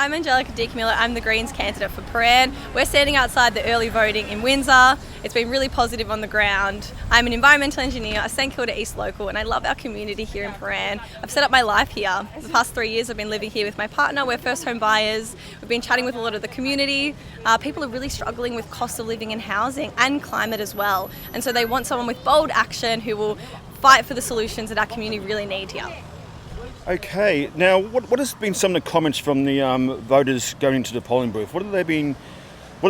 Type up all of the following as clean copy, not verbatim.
I'm Angelica Di Camillo. I'm the Greens candidate for Prahran. We're standing outside the early voting in Windsor. It's been really positive on the ground. I'm an environmental engineer, a St Kilda East local, and I love our community here in Prahran. I've set up my life here. For the past 3 years I've been living here with my partner. We're first home buyers. We've been chatting with a lot of the community. People are really struggling with cost of living and housing and climate as well. And so they want someone with bold action who will fight for the solutions that our community really need here. Okay, now what has been some of the comments from the voters going into the polling booth? What are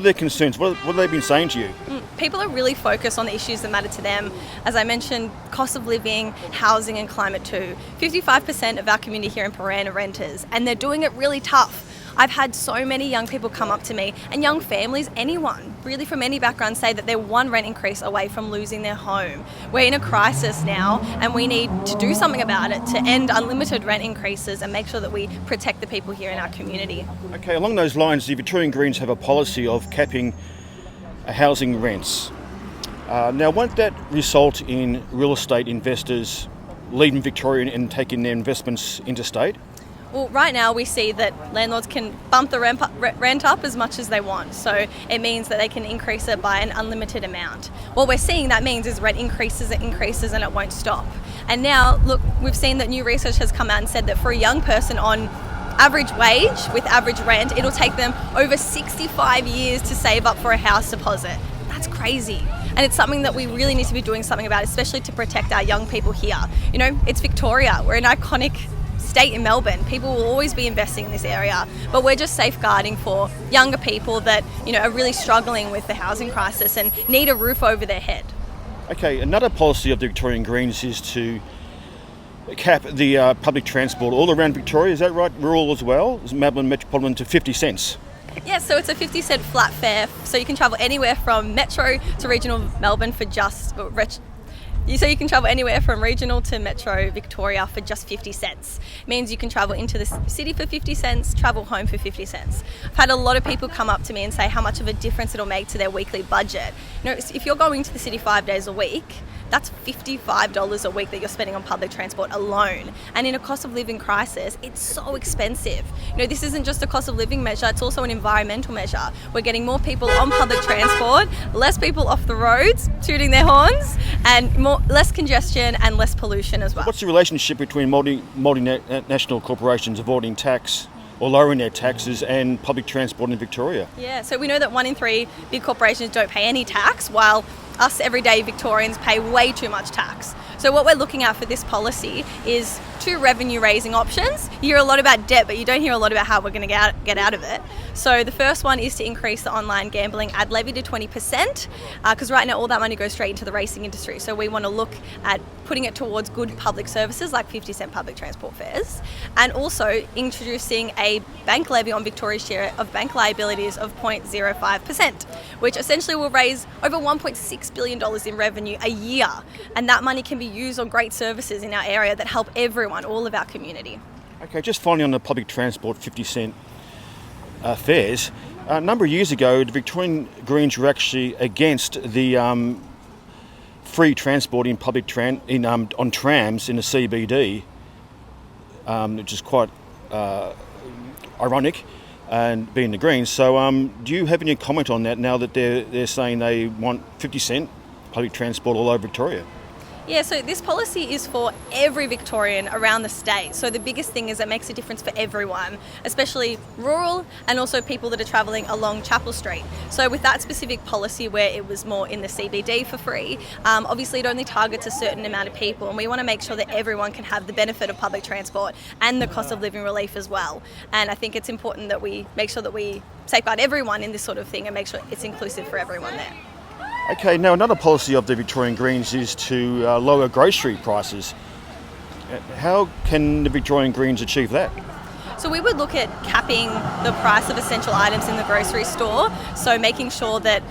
their concerns? What have they been saying to you? People are really focused on the issues that matter to them. As I mentioned, cost of living, housing and climate too. 55% of our community here in Prahran are renters, and they're doing it really tough. I've had so many young people come up to me, and young families, anyone, really from any background, say that they're one rent increase away from losing their home. We're in a crisis now, and we need to do something about it to end unlimited rent increases and make sure that we protect the people here in our community. Okay, along those lines, the Victorian Greens have a policy of capping housing rents. Now, won't that result in real estate investors leaving Victoria and taking their investments interstate? Well, right now we see that landlords can bump the rent up as much as they want. So it means that they can increase it by an unlimited amount. What we're seeing that means is rent increases and it won't stop. And now, look, we've seen that new research has come out and said that for a young person on average wage with average rent, it'll take them over 65 years to save up for a house deposit. That's crazy. And it's something that we really need to be doing something about, especially to protect our young people here. You know, it's Victoria. We're an iconic state in Melbourne. People will always be investing in this area, but we're just safeguarding for younger people that, you know, are really struggling with the housing crisis and need a roof over their head. Okay, another policy of the Victorian Greens is to cap the public transport all around Victoria. Is that right? Rural as well? Is Melbourne Metropolitan to 50 cents? Yeah, so it's a 50-cent flat fare, so you can travel anywhere from metro to regional Melbourne for just so you can travel anywhere from regional to metro Victoria for just 50 cents. Means you can travel into the city for 50 cents, travel home for 50 cents. I've had a lot of people come up to me and say how much of a difference it'll make to their weekly budget. You know, if you're going to the city 5 days a week, that's $55 a week that you're spending on public transport alone. And in a cost of living crisis, it's so expensive. You know, this isn't just a cost of living measure, it's also an environmental measure. We're getting more people on public transport, less people off the roads tooting their horns, and less congestion and less pollution as well. What's the relationship between multinational corporations avoiding tax or lowering their taxes and public transport in Victoria? Yeah, so we know that 1 in 3 big corporations don't pay any tax, while us everyday Victorians pay way too much tax. So what we're looking at for this policy is 2 revenue raising options. You hear a lot about debt, but you don't hear a lot about how we're going to get out of it. So the first one is to increase the online gambling ad levy to 20%, because right now all that money goes straight into the racing industry. So we want to look at putting it towards good public services like 50-cent public transport fares, and also introducing a bank levy on Victoria's share of bank liabilities of 0.05%, which essentially will raise over $1.6 billion in revenue a year. And that money can be used on great services in our area that help everyone, all of our community. Okay, just finally on the public transport 50-cent fares. A number of years ago, the Victorian Greens were actually against the free transport in on trams in the CBD, which is quite ironic, and being the Greens. So, do you have any comment on that now that they're saying they want 50-cent public transport all over Victoria? Yeah, so this policy is for every Victorian around the state. So the biggest thing is it makes a difference for everyone, especially rural and also people that are travelling along Chapel Street. So with that specific policy where it was more in the CBD for free, obviously it only targets a certain amount of people, and we want to make sure that everyone can have the benefit of public transport and the cost of living relief as well. And I think it's important that we make sure that we safeguard everyone in this sort of thing and make sure it's inclusive for everyone there. Okay, now another policy of the Victorian Greens is to lower grocery prices. How can the Victorian Greens achieve that? So we would look at capping the price of essential items in the grocery store, so making sure that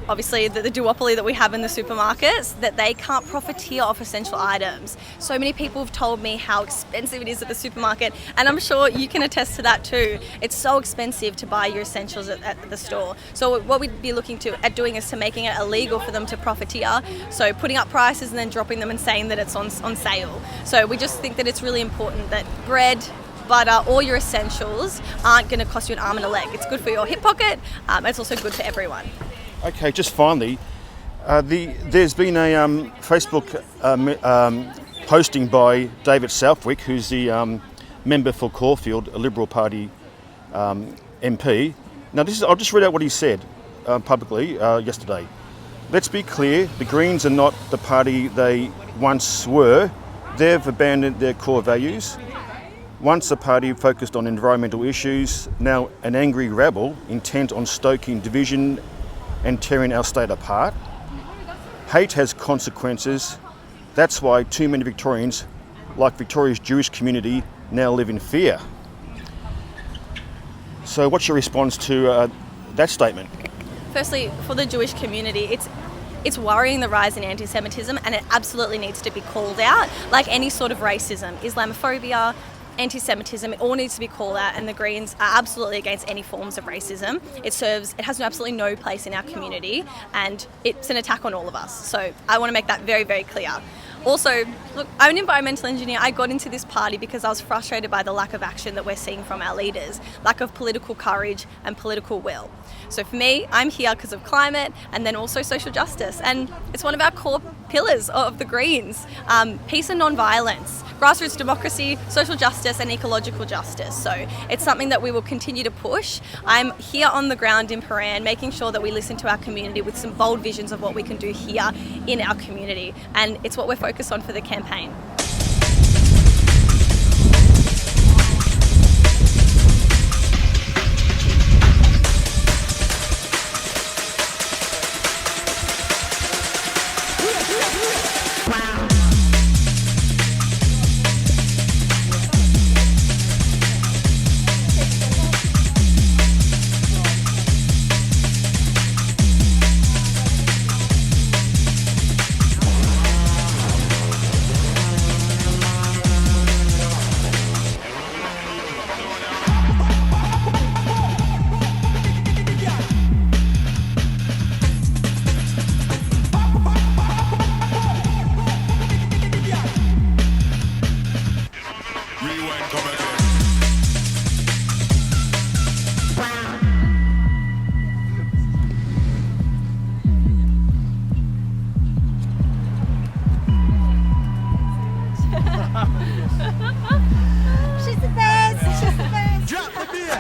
obviously the duopoly that we have in the supermarkets, that they can't profiteer off essential items. So many people have told me how expensive it is at the supermarket, and I'm sure you can attest to that too. It's so expensive to buy your essentials at the store. So what we'd be looking at doing is to making it illegal for them to profiteer, so putting up prices and then dropping them and saying that it's on sale. So we just think that it's really important that bread, but all your essentials aren't going to cost you an arm and a leg. It's good for your hip pocket. It's also good for everyone. Okay, just finally, there's been a Facebook posting by David Southwick, who's the member for Caulfield, a Liberal Party MP. Now, I'll just read out what he said publicly yesterday. Let's be clear, the Greens are not the party they once were. They've abandoned their core values. Once a party focused on environmental issues, now an angry rabble intent on stoking division and tearing our state apart. Hate has consequences. That's why too many Victorians, like Victoria's Jewish community, now live in fear. So what's your response to that statement? Firstly, for the Jewish community, it's worrying the rise in anti-Semitism, and it absolutely needs to be called out. Like any sort of racism, Islamophobia, anti-Semitism, it all needs to be called out, and the Greens are absolutely against any forms of racism. It has absolutely no place in our community, and it's an attack on all of us. So I want to make that very, very clear. Also, look, I'm an environmental engineer. I got into this party because I was frustrated by the lack of action that we're seeing from our leaders, lack of political courage and political will. So for me, I'm here because of climate and then also social justice. And it's one of our core pillars of the Greens, peace and non-violence, grassroots democracy, social justice and ecological justice. So it's something that we will continue to push. I'm here on the ground in Prahran, making sure that we listen to our community with some bold visions of what we can do here in our community. And it's what we're focused on for the campaign. She's the best. She's the best. Drop the beer.